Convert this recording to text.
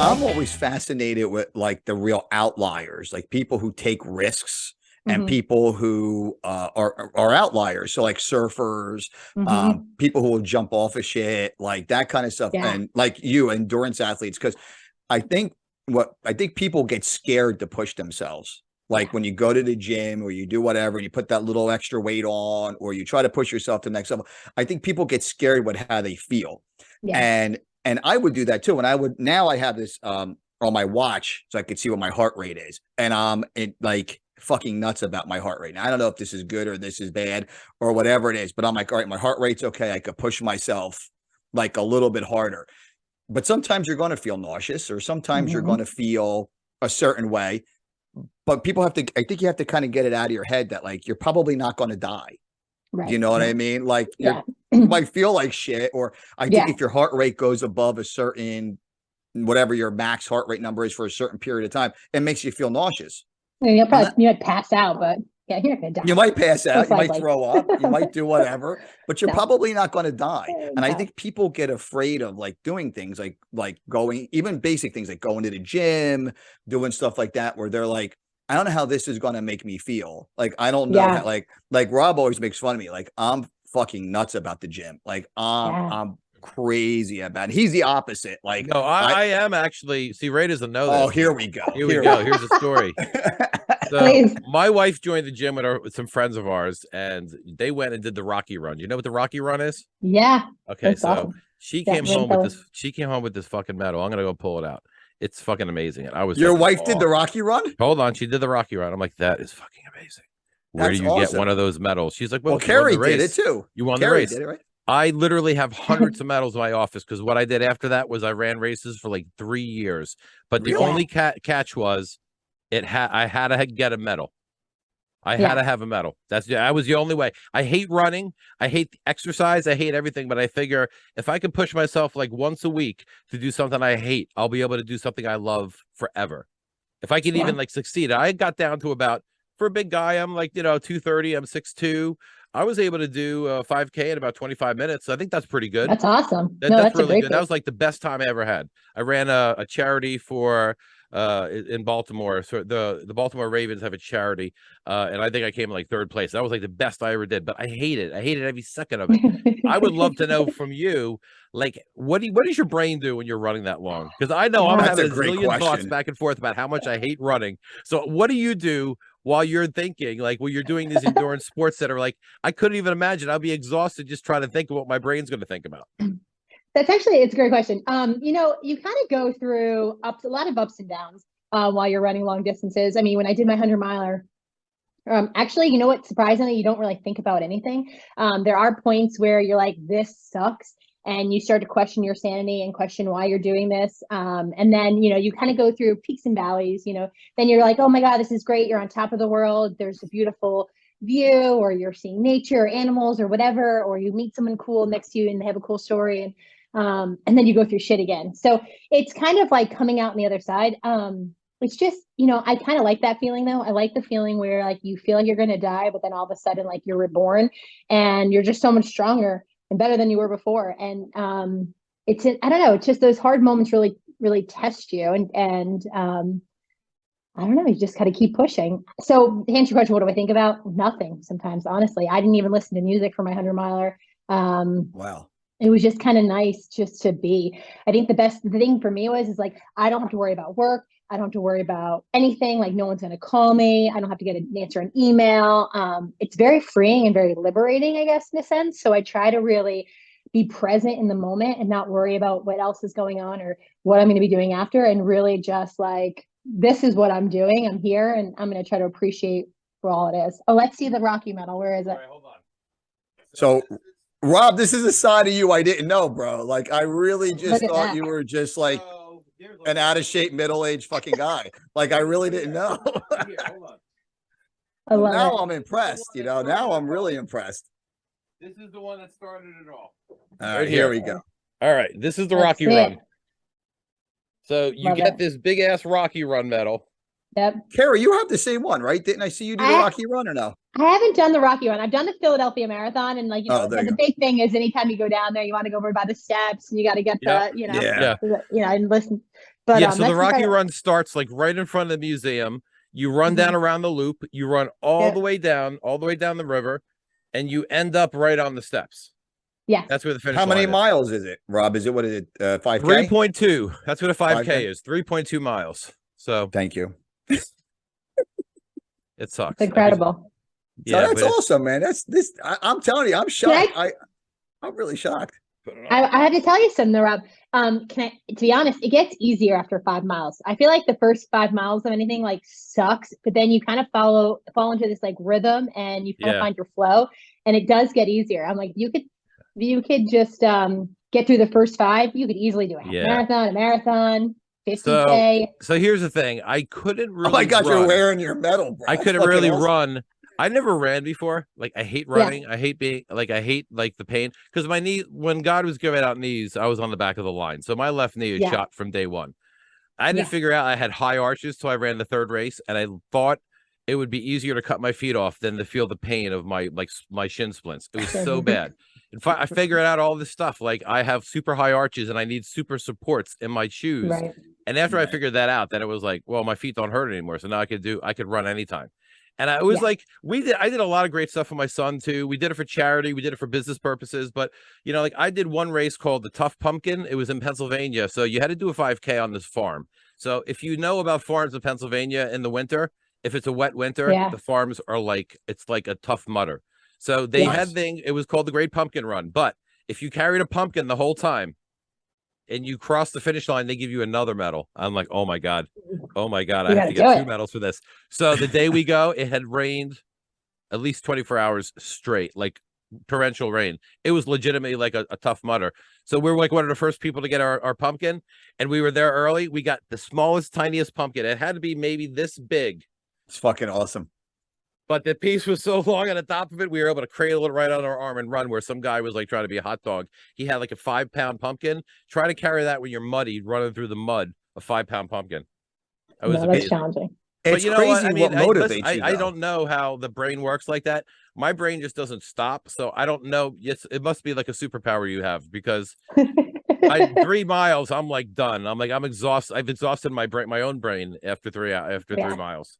I'm always fascinated with like the real outliers, like people who take risks and Hmm. people who are outliers. So like surfers, Hmm. people who will jump off of shit, like that kind of stuff, Yeah. and like you, endurance athletes. Because I think people get scared to push themselves. Like Yeah. when you go to the gym or you do whatever, and you put that little extra weight on, or you try to push yourself to the next level. I think people get scared with how they feel, Yeah. and I would do that too. And I would now I have this on my watch so I could see what my heart rate is, and it like fucking nuts about my heart rate. Now, I don't know if this is good or this is bad or whatever it is, but I'm like, all right, my heart rate's okay. I could push myself like a little bit harder, but sometimes you're going to feel nauseous, or sometimes you're going Hmm. to feel a certain way. But people have to, I think you have to kind of get it out of your head that like you're probably not going to die. Do you Right. know what I Yeah. mean? Like Yeah. you might feel like shit, or I think Yeah. if your heart rate goes above a certain, whatever your max heart rate number is for a certain period of time, it makes you feel nauseous. And you'll I'm not, probably you might pass out, but yeah, you're not gonna you die. might pass out, Most you might likely. throw up, you might do whatever, but you're No. probably not going to die. And I No. think people get afraid of like doing things like going, even basic things like going to the gym, doing stuff like that, where they're like, I don't know how this is going to make me feel. Like I don't know how, Yeah. like Rob always makes fun of me. Like I'm fucking nuts about the gym. Like Yeah. I'm crazy about it. He's the opposite. Like No, I am actually. See, Ray doesn't know oh, this. here we go. Here we go. Here's a story. So Please. my wife joined the gym with some friends of ours, and they went and did the Rocky Run. You know what the Rocky Run is? Yeah. Okay, That's so awesome. she Yeah. came Red home with color. this. She came home with this fucking medal. I'm gonna go pull it out. It's fucking amazing, and I was Your like, wife did oh, the Rocky Run? hold on. She did the Rocky Run. I'm like, that is fucking amazing. Where do That's you get one awesome. of those medals? She's like, Well, well, you won Keri the did it race. too. You won the Keri race. did it, right? I literally have hundreds of medals in my office because what I did after that was I ran races for like 3 years. But the Really? only catch was I had to get a medal. I had Yeah. to have a medal. That was the only way. I hate running. I hate exercise. I hate everything. But I figure if I can push myself like once a week to do something I hate, I'll be able to do something I love forever. If I can Yeah. even like succeed, I got down to about, for a big guy, I'm like, 230, I'm 6'2". I was able to do 5K in about 25 minutes. I think that's pretty good. That's awesome. No, That's that's a really great good. That pace. was like the best time I ever had. I ran a charity for in Baltimore. So the Baltimore Ravens have a charity, and I think I came in like third place. That was like the best I ever did. But I hate it. I hated every second of it. I would love to know from you, like, what does your brain do when you're running that long? Because I know I'm Yeah. That's having a a great zillion thoughts question. back and forth about how much I hate running. So what do you do while you're thinking, like when you're doing these endurance sports that are like, I couldn't even imagine. I'll be exhausted just trying to think of what my brain's going to think about. That's actually it's a great question. You kind of go through a lot of ups and downs while you're running long distances. I mean, when I did my 100 miler, actually, you know what? Surprisingly, you don't really think about anything. There are points where you're like, this sucks. And you start to question your sanity and question why you're doing this. And then, you kind of go through peaks and valleys, then you're like, oh my God, this is great. You're on top of the world. There's a beautiful view, or you're seeing nature or animals or whatever, or you meet someone cool next to you and they have a cool story. And then you go through shit again. So it's kind of like coming out on the other side. It's just, I kind of like that feeling though. I like the feeling where like you feel like you're going to die, but then all of a sudden, like you're reborn and you're just so much stronger and better than you were before. And I don't know, it's just those hard moments really, really test you. And I don't know, you just got to keep pushing. So to answer your question, what do I think about? Nothing sometimes, honestly. I didn't even listen to music for my 100 miler. Wow. It was just kind of nice just to be. I think the thing for me is like, I don't have to worry about work. I don't have to worry about anything. Like no one's going to call me. I don't have to get an answer an email. It's very freeing and very liberating, I guess, in a sense. So I try to really be present in the moment and not worry about what else is going on or what I'm going to be doing after, and really just like, this is what I'm doing. I'm here and I'm going to try to appreciate for all it is. Oh, let's see the Rocky medal. Where is it? All right, hold on. So, Rob, this is a side of you I didn't know, bro. Like, I really just Look at thought that. you were just like an out of shape, middle aged fucking guy. Like, I really didn't know. Here, hold on. I Well, love now it. I'm impressed. Now I'm really impressed. This is the one that started it all. All right, here we go. All right, this is the Let's Rocky see Run. it. So you Love get it. this big ass Rocky Run medal. Yep. Keri, you have the same one, right? Didn't I see you do the Rocky Run or no? I haven't done the Rocky Run. I've done the Philadelphia Marathon, and like Oh, there you the go. big thing is anytime you go down there, you want to go over by the steps, and you got to get Yep. the Yeah. Yeah. and listen. But Yeah, so the that's Rocky incredible. Run starts like right in front of the museum. You run down Mhm. around the loop, you run all Yeah. the way down, all the way down the river, and you end up right on the steps. Yes. That's where the finish How many line is. miles is it, Rob? Is it what is it? 5K? 3.2. That's what a 5K 5K? is. 3.2 miles. So Thank you. it sucks. It's incredible. So Yeah, that's but it's awesome, man. I'm telling you, I'm Can shocked. I'm really shocked. I have to tell you something, Rob. To be honest, it gets easier after 5 miles. I feel like the first 5 miles of anything like sucks, but then you kind of fall into this like rhythm and you kind of yeah. find your flow, and it does get easier. I'm like, you could just get through the first 5. You could easily do a half Yeah. marathon, a marathon, So 50K. so here's the thing. I couldn't Oh my really God, you're run. wearing your medal, bro. I That's couldn't fucking really awesome. run. I never ran before. Like I hate Yeah. running. I hate being like I hate like the pain because my knee when God was giving out knees, I was on the back of the line. So my left knee is Yeah. shot from day one. I didn't Yeah. figure out I had high arches till I ran the third race, and I thought it would be easier to cut my feet off than to feel the pain of my shin splints. It was so bad. In fact, I figured out all this stuff. Like I have super high arches and I need super supports in my shoes. Right. And after I Right. figured that out, then it was like, well, my feet don't hurt anymore. So now I could run anytime. And I was Yeah. like, I did a lot of great stuff for my son too. We did it for charity, we did it for business purposes. But like I did one race called the Tough Pumpkin. It was in Pennsylvania. So you had to do a 5K on this farm. So if you know about farms in Pennsylvania in the winter, if it's a wet winter, Yeah. the farms are like it's like a Tough Mudder. So they Yes. had it was called the Great Pumpkin Run. But if you carried a pumpkin the whole time and you cross the finish line, they give you another medal. I'm like, oh my God. Oh my God. I You have to gotta get do 2 it. medals for this. So the day we go, it had rained at least 24 hours straight, like torrential rain. It was legitimately like a Tough Mudder. So we were like one of the first people to get our pumpkin, and we were there early. We got the smallest, tiniest pumpkin. It had to be maybe this big, It's fucking awesome. but the piece was so long on the top of it, we were able to cradle it right on our arm and run. Where some guy was like trying to be a hot dog. He had like a 5-pound pumpkin. Try to carry that when you're muddy, running through the mud. A 5-pound pumpkin. That was No, that's amazing. challenging. But It's you know crazy what? I mean, motivates you, I though. don't know how the brain works like that. My brain just doesn't stop. So I don't know. Yes, it must be like a superpower you have because 3 miles, I'm like done. I'm exhausted. I've exhausted my own brain after 3 miles.